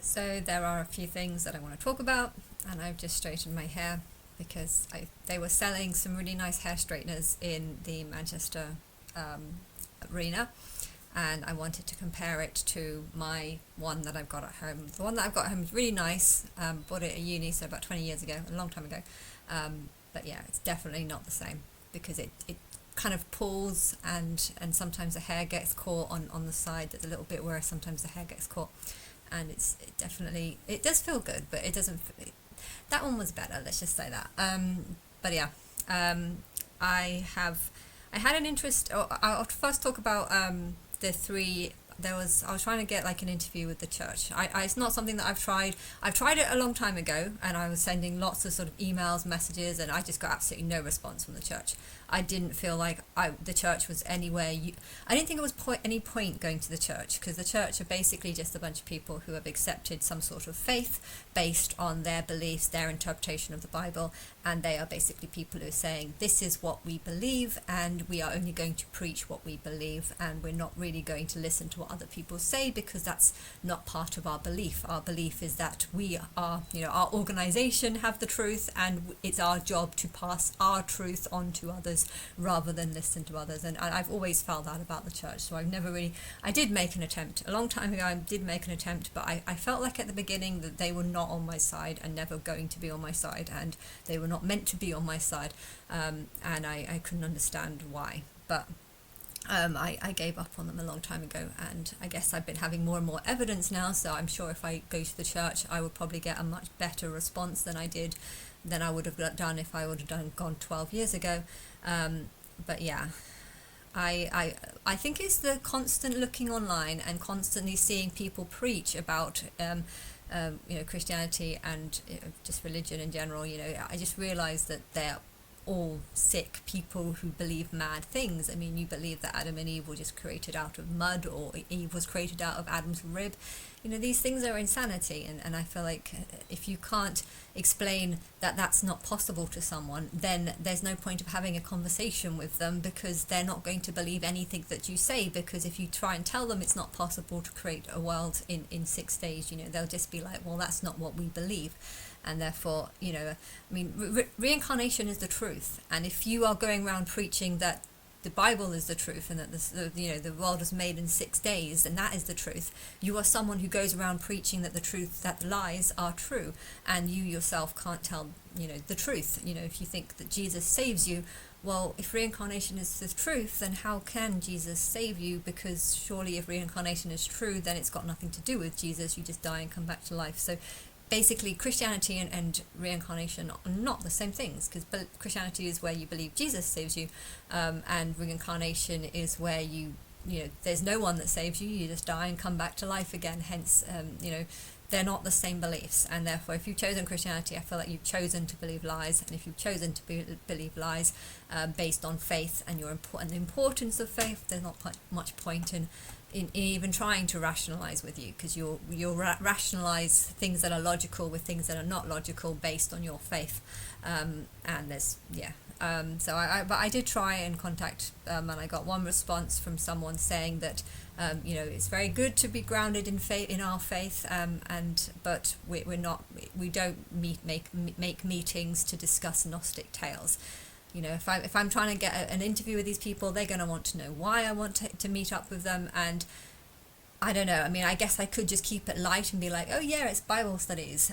So there are a few things that I want to talk about, and I've just straightened my hair because they were selling some really nice hair straighteners in the Manchester arena, and I wanted to compare it to my one that I've got at home. The one that I've got at home is really nice. Bought it at uni, so about 20 years ago, a long time ago. But yeah, it's definitely not the same because it kind of pulls, and sometimes the hair gets caught on the side. There's a little bit where sometimes the hair gets caught, and it does feel good, but it doesn't. That one was better. Let's just say that. But yeah, I had an interest. I'll first talk about the three. I was trying to get like an interview with the church. It's not something that I've tried. I've tried it a long time ago, and I was sending lots of sort of emails, messages, and I just got absolutely no response from the church. I didn't feel like the church was anywhere. I didn't think it was any point going to the church, because the church are basically just a bunch of people who have accepted some sort of faith based on their beliefs, their interpretation of the Bible, and they are basically people who are saying, this is what we believe, and we are only going to preach what we believe, and we're not really going to listen to what other people say, because that's not part of our belief. Our belief is that we are, our organization have the truth, and it's our job to pass our truth on to others rather than listen to others. And I've always felt that about the church, so I did make an attempt a long time ago. I did make an attempt, but I felt like at the beginning that they were not on my side and never going to be on my side, and they were not meant to be on my side, and I couldn't understand why. But I gave up on them a long time ago, and I guess I've been having more and more evidence now, so I'm sure if I go to the church I would probably get a much better response than I would have done if I would have gone 12 years ago. But yeah, I think it's the constant looking online and constantly seeing people preach about Christianity and just religion in general. I just realised that they're all sick people who believe mad things. I mean, you believe that Adam and Eve were just created out of mud, or Eve was created out of Adam's rib. These things are insanity, and I feel like if you can't explain that that's not possible to someone, then there's no point of having a conversation with them, because they're not going to believe anything that you say, because if you try and tell them it's not possible to create a world in 6 days, they'll just be like, well, that's not what we believe. And therefore, reincarnation is the truth. And if you are going around preaching that the Bible is the truth, and that the world was made in 6 days, and that is the truth, you are someone who goes around preaching that that lies are true, and you yourself can't tell the truth. If you think that Jesus saves you, well, if reincarnation is the truth, then how can Jesus save you? Because surely if reincarnation is true, then it's got nothing to do with Jesus. You just die and come back to life. So basically, Christianity and reincarnation are not the same things, because Christianity is where you believe Jesus saves you, and reincarnation is where there's no one that saves you. You just die and come back to life again. Hence, they're not the same beliefs, and therefore, if you've chosen Christianity, I feel like you've chosen to believe lies. And if you've chosen to believe lies based on faith and the importance of faith, there's not much point in even trying to rationalize with you, because you'll rationalize things that are logical with things that are not logical based on your faith. And there's so I did try and contact, and I got one response from someone saying that it's very good to be grounded in our faith, but we don't make meetings to discuss Gnostic tales. If I'm trying to get an interview with these people, they're going to want to know why I want to meet up with them, and I don't know. I mean, I guess I could just keep it light and be like, oh yeah, it's Bible studies.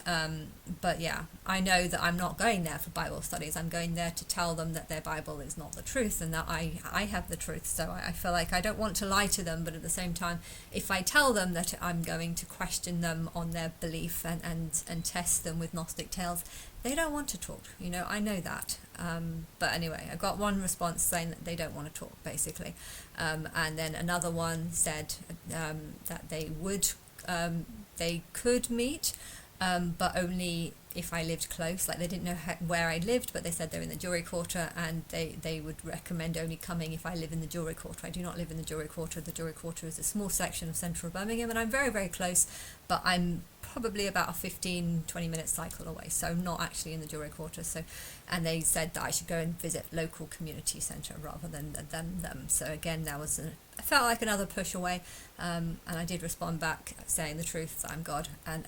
But yeah, I know that I'm not going there for Bible studies. I'm going there to tell them that their Bible is not the truth, and that I have the truth. So I feel like I don't want to lie to them, but at the same time, if I tell them that I'm going to question them on their belief and test them with Gnostic tales, they don't want to talk. I know that. But anyway, I got one response saying that they don't want to talk, basically. And then another one said that they could meet, but only if I lived close. Like, they didn't know where I lived, but they said they're in the Jewellery Quarter, and they would recommend only coming if I live in the Jewellery Quarter. I do not live in the Jewellery Quarter. The Jewellery Quarter is a small section of central Birmingham, and I'm very, very close, but I'm probably about a 15-20 minute cycle away, so I'm not actually in the Jewellery Quarter. And they said that I should go and visit local community centre rather than them. So again, that was a felt like another push away, and I did respond back saying the truth, that I'm God, and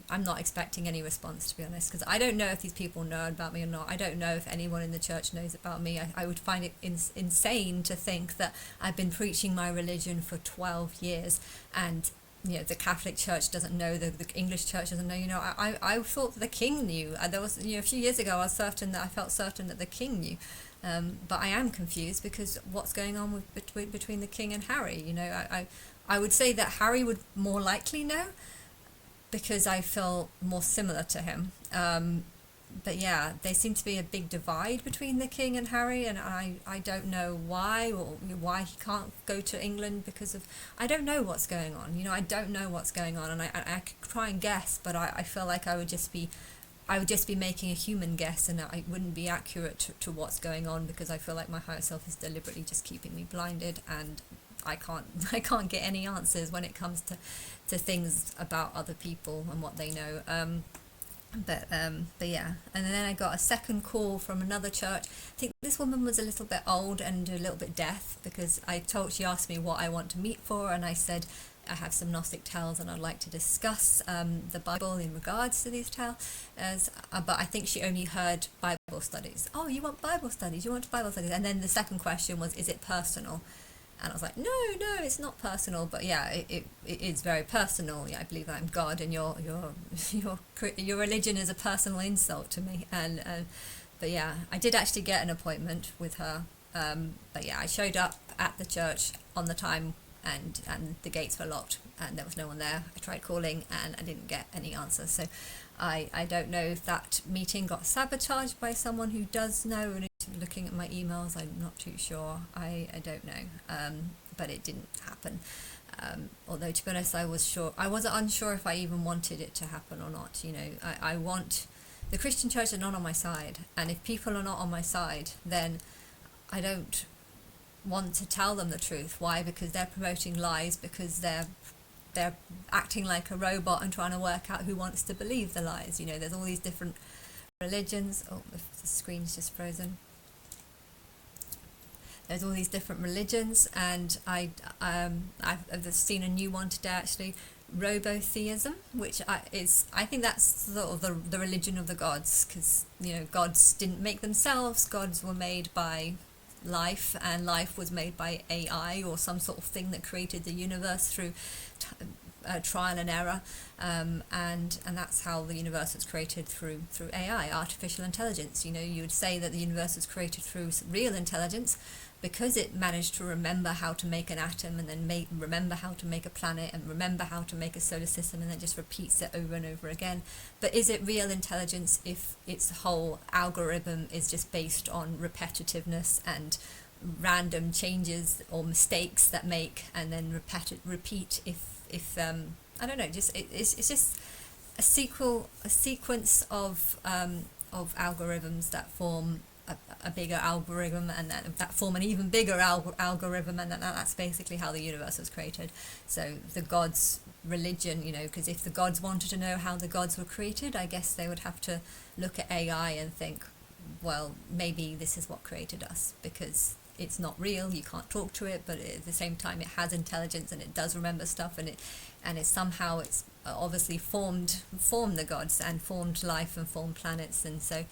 I'm not expecting any response, to be honest, because I don't know if these people know about me or not. I don't know if anyone in the church knows about me. I would find it insane to think that I've been preaching my religion for 12 years, and the Catholic Church doesn't know, the English Church doesn't know. I thought the King knew. There was, a few years ago, I felt certain that the King knew. But I am confused because what's going on between the King and Harry? I would say that Harry would more likely know because I feel more similar to him. But yeah, there seems to be a big divide between the King and Harry, and I don't know why, or why he can't go to England because of, I don't know what's going on. I don't know what's going on, and I could try and guess, but I feel like I would just be making a human guess, and I wouldn't be accurate to what's going on, because I feel like my higher self is deliberately just keeping me blinded, and I can't get any answers when it comes to things about other people and what they know. But yeah, and then I got a second call from another church. I think this woman was a little bit old and a little bit deaf, because she asked me what I want to meet for, and I said I have some Gnostic tales and I'd like to discuss the Bible in regards to these tales. But I think she only heard Bible studies. Oh, you want Bible studies? You want Bible studies? And then the second question was, is it personal? And I was like, no, it's not personal. But yeah, it is very personal. Yeah, I believe that I'm God, and your religion is a personal insult to me. And but yeah, I did actually get an appointment with her. But yeah, I showed up at the church on the time, and the gates were locked, and there was no one there. I tried calling, and I didn't get any answer. So I don't know if that meeting got sabotaged by someone who does know, and looking at my emails, I'm not too sure. I don't know, but it didn't happen. Although, to be honest, I wasn't unsure if I even wanted it to happen or not. I want, the Christian church are not on my side, and if people are not on my side, then I don't want to tell them the truth. Why? Because they're promoting lies, because they're acting like a robot and trying to work out who wants to believe the lies. There's all these different religions. Oh, the screen's just frozen. There's all these different religions, and I've seen a new one today, actually, robotheism, which I think that's sort of the religion of the gods, because gods didn't make themselves. Gods were made by life, and life was made by AI or some sort of thing that created the universe through trial and error, and that's how the universe was created, through AI, artificial intelligence. You would say that the universe was created through real intelligence, because it managed to remember how to make an atom, and then remember how to make a planet, and remember how to make a solar system, and then just repeats it over and over again. But is it real intelligence if its whole algorithm is just based on repetitiveness and random changes or mistakes that make, and then repeat if I don't know, it's just a sequence of algorithms that form a bigger algorithm, and that form an even bigger algorithm, and that's basically how the universe was created. So the gods' religion, because if the gods wanted to know how the gods were created, I guess they would have to look at AI and think, well, maybe this is what created us, because it's not real, you can't talk to it, but at the same time it has intelligence, and it does remember stuff, and it's obviously formed the gods, and formed life, and formed planets. And so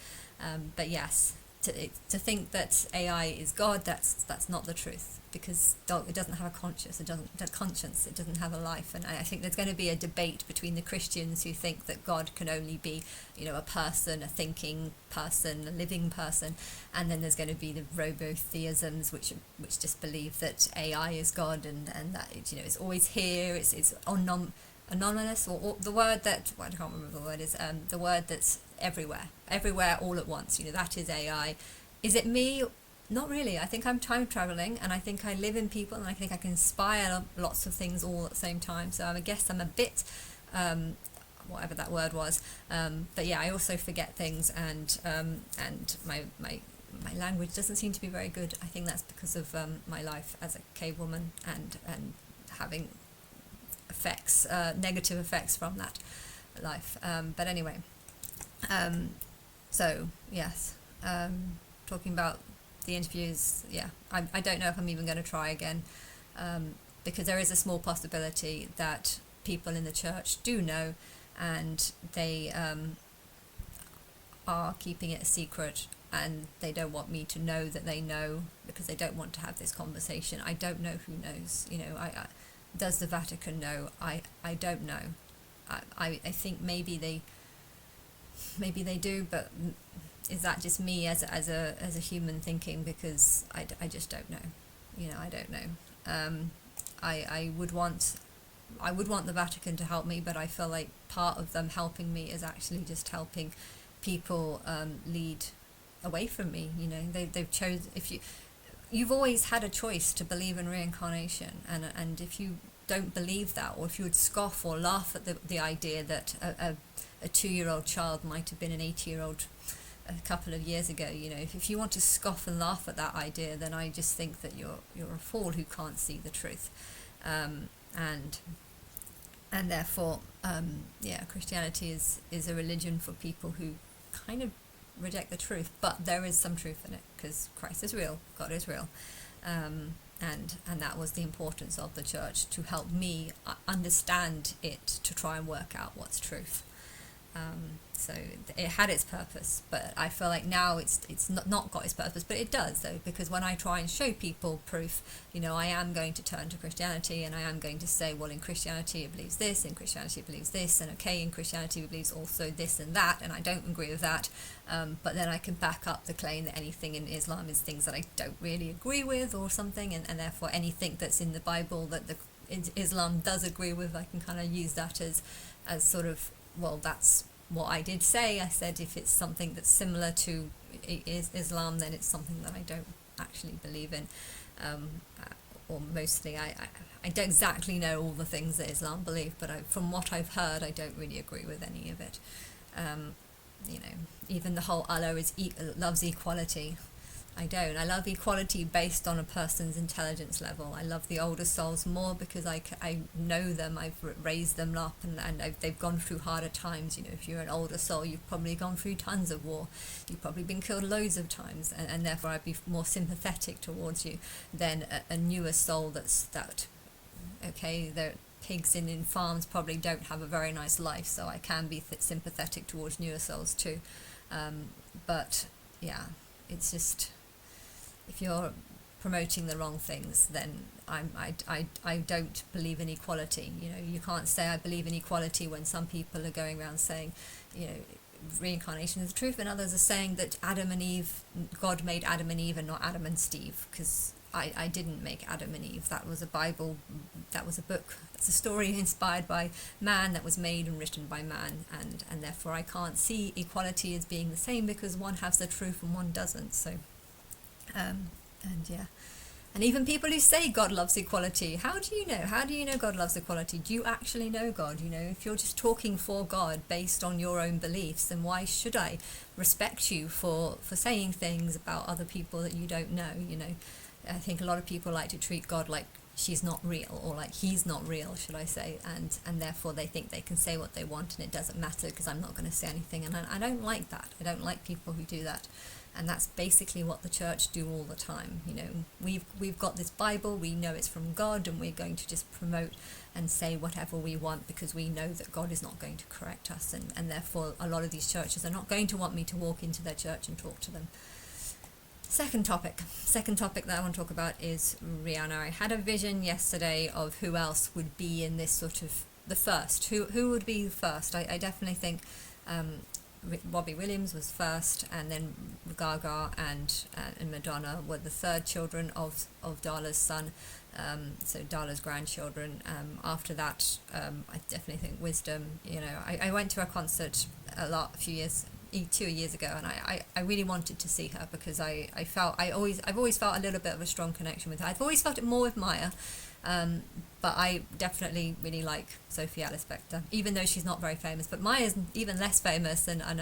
but yes, to think that AI is God, that's not the truth, because it doesn't have a conscience, it doesn't have a life. And I think there's going to be a debate between the Christians who think that God can only be, a person, a thinking person, a living person, and then there's going to be the robotheisms, which just believe that AI is God, and that it's always here, it's anonymous, or the word that, I can't remember the word is, the word that's everywhere all at once. That is AI. Is it me? Not really. I think I'm time traveling, and I think I live in people, and I think I can inspire lots of things all at the same time. So I guess I'm a bit whatever that word was, but yeah, I also forget things, and my language doesn't seem to be very good. I think that's because of my life as a cave woman, and having effects, negative effects from that life. But anyway, so yes, talking about the interviews, yeah, I don't know if I'm even going to try again. because there is a small possibility that people in the church do know, and they are keeping it a secret, and they don't want me to know that they know, because they don't want to have this conversation. I don't know who knows. Does the Vatican know? I don't know. I think maybe they do, but is that just me as a human thinking? Because I just don't know. I don't know. I would want the Vatican to help me, but I feel like part of them helping me is actually just helping people lead away from me. They've chosen. You've always had a choice to believe in reincarnation, and if you don't believe that, or if you would scoff or laugh at the idea that a 2-year-old child might have been an 80-year-old a couple of years ago, if you want to scoff and laugh at that idea, then I just think that you're a fool who can't see the truth, and therefore, Christianity is a religion for people who kind of reject the truth, but there is some truth in it, because Christ is real, God is real, and that was the importance of the church, to help me understand it, to try and work out what's truth. So it had its purpose, but I feel like now it's not got its purpose, but it does, though, because when I try and show people proof, I am going to turn to Christianity, and I am going to say, well, in Christianity it believes this, in Christianity it believes this, and okay, in Christianity it believes also this and that, and I don't agree with that, but then I can back up the claim that anything in Islam is things that I don't really agree with or something, and therefore anything that's in the Bible that Islam does agree with, I can kind of use that as sort of, well, that's what I did say. I said if it's something that's similar to Islam, then it's something that I don't actually believe in, or mostly I don't exactly know all the things that Islam believe, but from what I've heard, I don't really agree with any of it. Even the whole Allah loves equality. I don't. I love equality based on a person's intelligence level. I love the older souls more because I know them, I've raised them up, and they've gone through harder times. If you're an older soul, you've probably gone through tons of war. You've probably been killed loads of times, and therefore I'd be more sympathetic towards you than a newer soul okay, they're pigs in farms probably don't have a very nice life, so I can be sympathetic towards newer souls too. But yeah, it's just, if you're promoting the wrong things, then I don't believe in equality. You can't say I believe in equality when some people are going around saying, reincarnation is the truth, and others are saying that God made Adam and Eve and not Adam and Steve, because I didn't make Adam and Eve. That was a Bible, that was a book, that's a story inspired by man, that was made and written by man, and therefore I can't see equality as being the same, because one has the truth and one doesn't. So and even people who say God loves equality, how do you know God loves equality? Do you actually know God? If you're just talking for God based on your own beliefs, then why should I respect you for saying things about other people that you don't know? I think a lot of people like to treat God like she's not real, or like he's not real, should I say, and therefore they think they can say what they want and it doesn't matter because I'm not going to say anything, and I don't like that. I don't like people who do that. And that's basically what the church do all the time. We've got this Bible, we know it's from God, and we're going to just promote and say whatever we want because we know that God is not going to correct us, and therefore a lot of these churches are not going to want me to walk into their church and talk to them. Second topic that I want to talk about is Rihanna. I had a vision yesterday of who else would be in this sort of the first. Who would be first? I definitely think Robbie Williams was first, and then Gaga and Madonna were the third children of Darla's son, so Darla's grandchildren. After that, I definitely think Wisdom. I went to a concert a few years 2 years ago, and I really wanted to see her because I've always felt a little bit of a strong connection with her. I've always felt it more with Maya, but I definitely really like Sophie Alice-Bechtel, even though she's not very famous. But Maya's even less famous, and I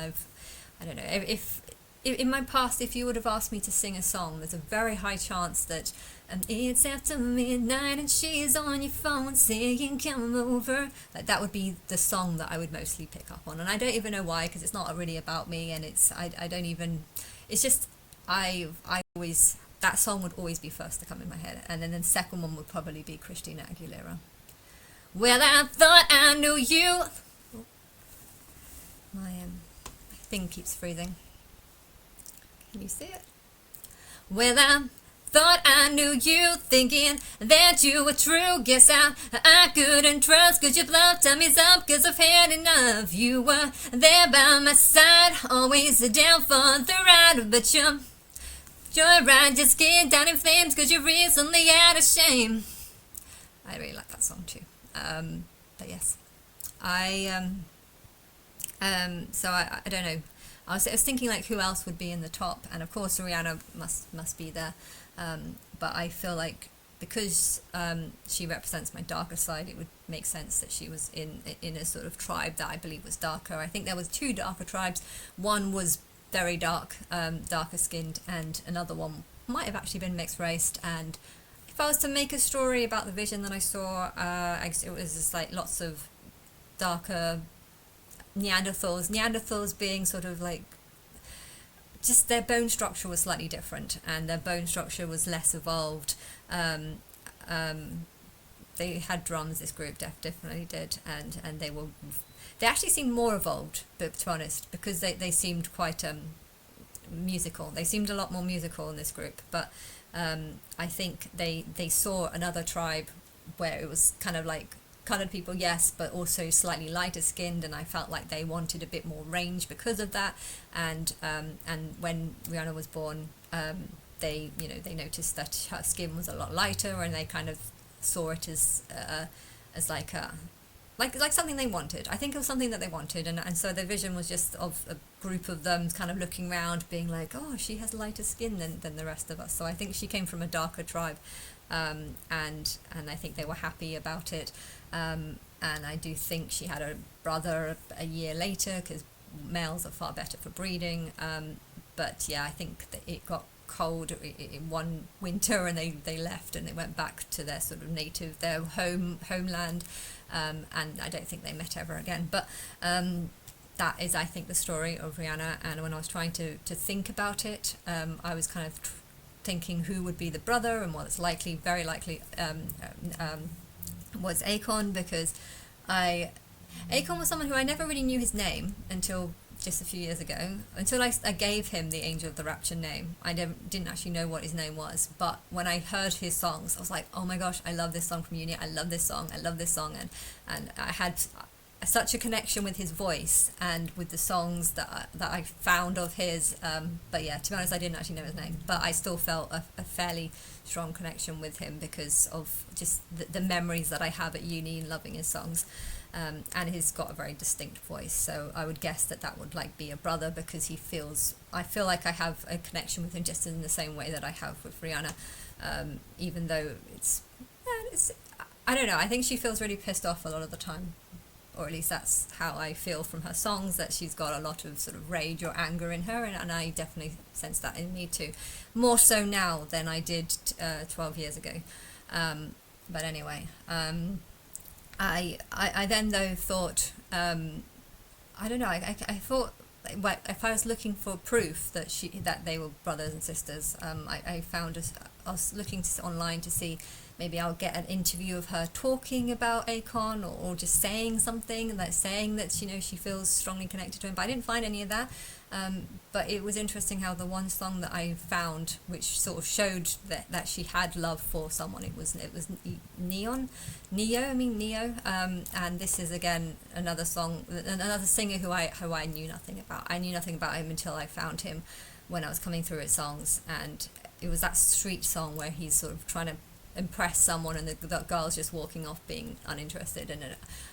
don't know, if in my past, if you would have asked me to sing a song, there's a very high chance that it's after midnight and she's on your phone saying come over, that would be the song that I would mostly pick up on. And I don't even know why, because it's not really about me, and I always that song would always be first to come in my head, and then the second one would probably be Christina Aguilera. Well, I thought I knew you. My thing keeps freezing. Can you see it? Well, I thought I knew you, thinking that you were true. Guess I couldn't trust, 'cause your love tummy's up, 'cause I've had enough. You were there by my side, always down for the ride, but your ride just get down in flames, 'cause you're recently out of shame. I really like that song too. But yes, so I don't know. I was thinking like who else would be in the top, and of course Rihanna must be there. But I feel like because she represents my darker side, it would make sense that she was in a sort of tribe that I believe was darker. I think there was two darker tribes. One was very dark, darker skinned, and another one might have actually been mixed raced. And if I was to make a story about the vision that I saw, it was just like lots of darker Neanderthals being sort of like, just their bone structure was slightly different, and their bone structure was less evolved. They had drums, this group definitely did, and they actually seemed more evolved, but to be honest, because they seemed quite musical. They seemed a lot more musical in this group, but I think they saw another tribe where it was kind of like coloured people, yes, but also slightly lighter skinned, and I felt like they wanted a bit more range because of that. And when Rihanna was born, they noticed that her skin was a lot lighter, and they kind of saw it as like something they wanted. I think it was something that they wanted, and so the vision was just of a group of them kind of looking around, being like, oh, she has lighter skin than the rest of us. So I think she came from a darker tribe, and I think they were happy about it. And I do think she had a brother a year later, because males are far better for breeding. But yeah, I think that it got cold in one winter, and they left, and they went back to their sort of their homeland, and I don't think they met ever again. But that is, I think, the story of Rihanna. And when I was trying to think about it, I was kind of thinking who would be the brother, and what's likely, very likely, was Akon, because Akon was someone who I never really knew his name until just a few years ago, until I gave him the Angel of the Rapture name. I didn't actually know what his name was, but when I heard his songs, I was like, oh my gosh, I love this song from Uni, I love this song, and I had such a connection with his voice and with the songs that I found of his, but yeah, to be honest, I didn't actually know his name, but I still felt a fairly strong connection with him because of just the memories that I have at uni and loving his songs. And he's got a very distinct voice, so I would guess that would like be a brother, because I feel like I have a connection with him just in the same way that I have with Rihanna, even though it's I don't know, I think she feels really pissed off a lot of the time, or at least that's how I feel from her songs, that she's got a lot of sort of rage or anger in her, and I definitely sense that in me too, more so now than I did 12 years ago. But anyway, I then though thought, I don't know, I thought, well, if I was looking for proof that they were brothers and sisters, I found I was looking online to see maybe I'll get an interview of her talking about Akon, or just saying something, like saying that she feels strongly connected to him, but I didn't find any of that. But it was interesting how the one song that I found, which sort of showed that she had love for someone, it was Neo, and this is again another song, another singer who I knew nothing about. I knew nothing about him until I found him when I was coming through his songs, and it was that street song where he's sort of trying to impress someone, and the girl's just walking off being uninterested. And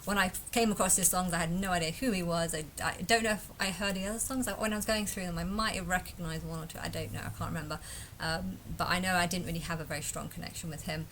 when I came across his songs, I had no idea who he was. I don't know if I heard the other songs. When I was going through them, I might have recognized one or two. I don't know, I can't remember, but I know I didn't really have a very strong connection with him.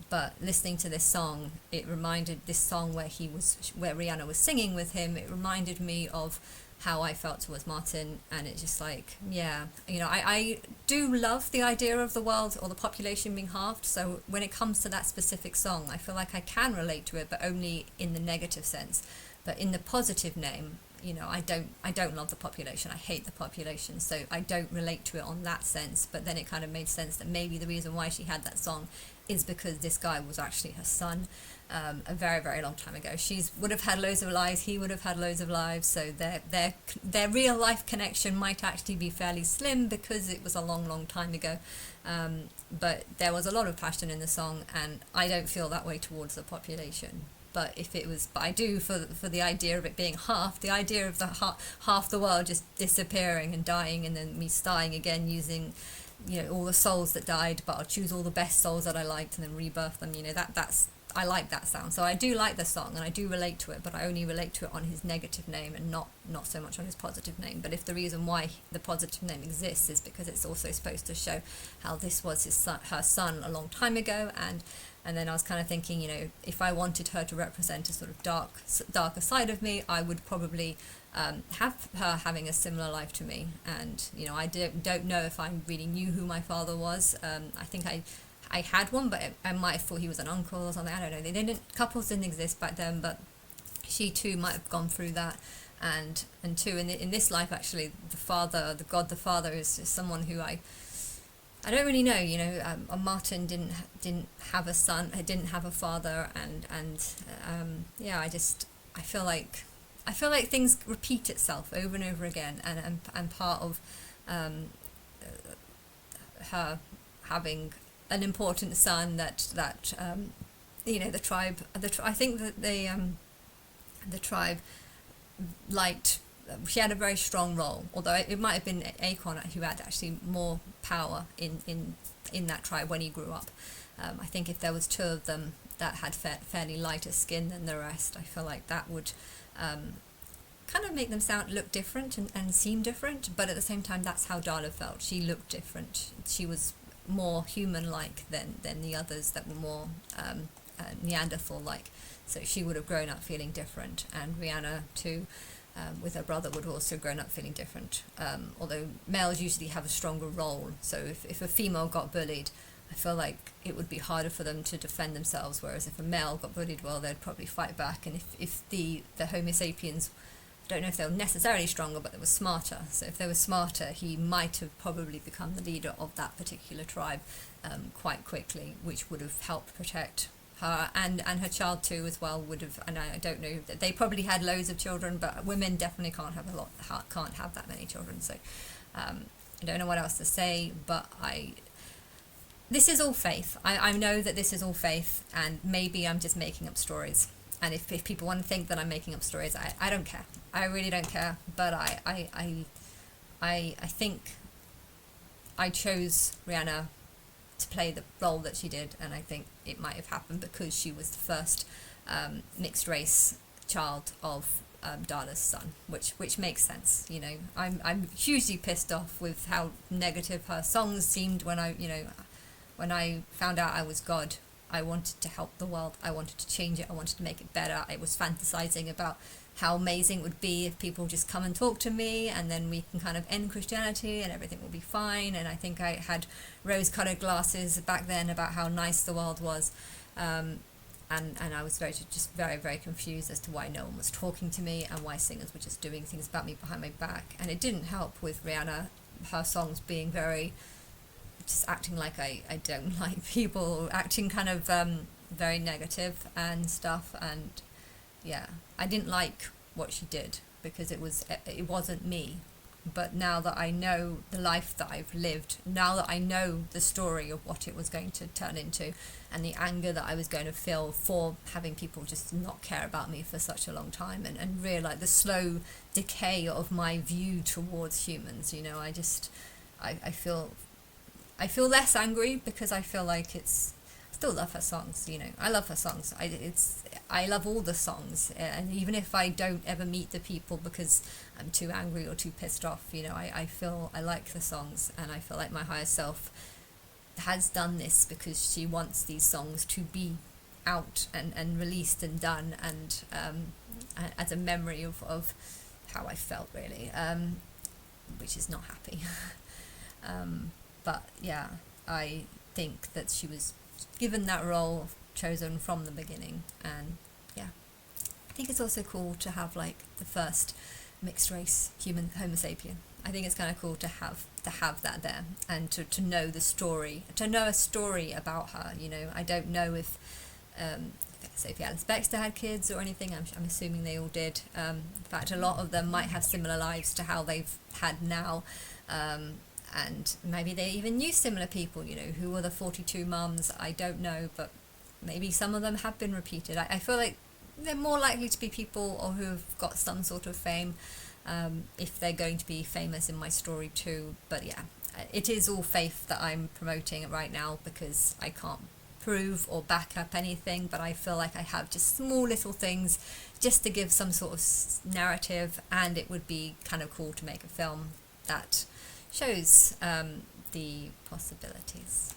But listening to this song, it reminded, this song where Rihanna was singing with him, it reminded me of how I felt towards Martin. And it's just like, yeah, I do love the idea of the world or the population being halved, so when it comes to that specific song, I feel like I can relate to it, but only in the negative sense, But in the positive name, I don't love the population. I hate the population, so I don't relate to it on that sense. But then it kind of made sense that maybe the reason why she had that song is because this guy was actually her son, a very, very long time ago. She would have had loads of lives. He would have had loads of lives. So their real life connection might actually be fairly slim because it was a long, long time ago. But there was a lot of passion in the song, and I don't feel that way towards the population. But I do for the idea of it being half, the idea of the half the world just disappearing and dying, and then me starting again using, all the souls that died, but I'll choose all the best souls that I liked and then rebirth them. I like that sound. So I do like the song and I do relate to it, but I only relate to it on his negative name and not so much on his positive name. But if the reason why the positive name exists is because it's also supposed to show how this was her son a long time ago, and then I was kind of thinking, if I wanted her to represent a sort of darker side of me, I would probably have her having a similar life to me. And, I don't know if I really knew who my father was. I think I had one, but I might have thought he was an uncle or something. I don't know. Couples didn't exist back then, but she too might have gone through that. And too, in this life, actually, the God the Father is someone who I don't really know. Martin didn't have a son, didn't have a father, and I feel like things repeat itself over and over again, and part of her having an important son that the tribe, I think that the tribe liked. She had a very strong role, although it might have been Acorn who had actually more power in that tribe when he grew up. I think if there was two of them that had fairly lighter skin than the rest, I feel like that would kind of make them look different and seem different. But at the same time, that's how Darla felt. She looked different. She was more human-like than the others that were more Neanderthal-like. So she would have grown up feeling different, and Rihanna too. With her brother would have also grown up feeling different, although males usually have a stronger role. So if a female got bullied, I feel like it would be harder for them to defend themselves, whereas if a male got bullied, well, they'd probably fight back. And if the Homo sapiens, I don't know if they were necessarily stronger, but they were smarter. So if they were smarter, he might have probably become the leader of that particular tribe quite quickly, which would have helped protect her and her child too as well. Would have, and I don't know, they probably had loads of children, but women definitely can't have that many children. So I don't know what else to say, but this is all faith. I know that this is all faith, and maybe I'm just making up stories. And if people want to think that I'm making up stories, I don't care. I really don't care. But I think I chose Rihanna to play the role that she did, and I think it might have happened because she was the first mixed race child of Darla's son, which makes sense. I'm hugely pissed off with how negative her songs seemed when I found out I was God. I wanted to help the world. I wanted to change it. I wanted to make it better. I was fantasizing about how amazing it would be if people just come and talk to me, and then we can kind of end Christianity and everything will be fine. And I think I had rose-colored glasses back then about how nice the world was. And I was very, very confused as to why no one was talking to me and why singers were just doing things about me behind my back. And it didn't help with Rihanna, her songs being very, just acting like I don't like people, acting kind of very negative and stuff. And yeah, I didn't like what she did because it wasn't me. But now that I know the life that I've lived, now that I know the story of what it was going to turn into, and the anger that I was going to feel for having people just not care about me for such a long time, and realize the slow decay of my view towards humans, I feel less angry because I feel like I still love her songs. I love her songs. I love all the songs, and even if I don't ever meet the people because I'm too angry or too pissed off, I feel I like the songs, and I feel like my higher self has done this because she wants these songs to be out and released and done, and as a memory of how I felt, really, which is not happy. But yeah, I think that she was given that role, chosen from the beginning, and yeah. think it's also cool to have like the first mixed race human Homo sapien. I think it's kind of cool to have that there, and to know the story, to know a story about her. You know, I don't know if Sophie Alice Bextor had kids or anything. I'm assuming they all did. In fact, a lot of them might have similar lives to how they've had now. And maybe they even knew similar people, you know, who were the 42 mums, I don't know, but maybe some of them have been repeated. I feel like they're more likely to be people or who've got some sort of fame, if they're going to be famous in my story too. But yeah, it is all faith that I'm promoting right now, because I can't prove or back up anything, but I feel like I have just small little things just to give some sort of narrative, and it would be kind of cool to make a film that shows the possibilities.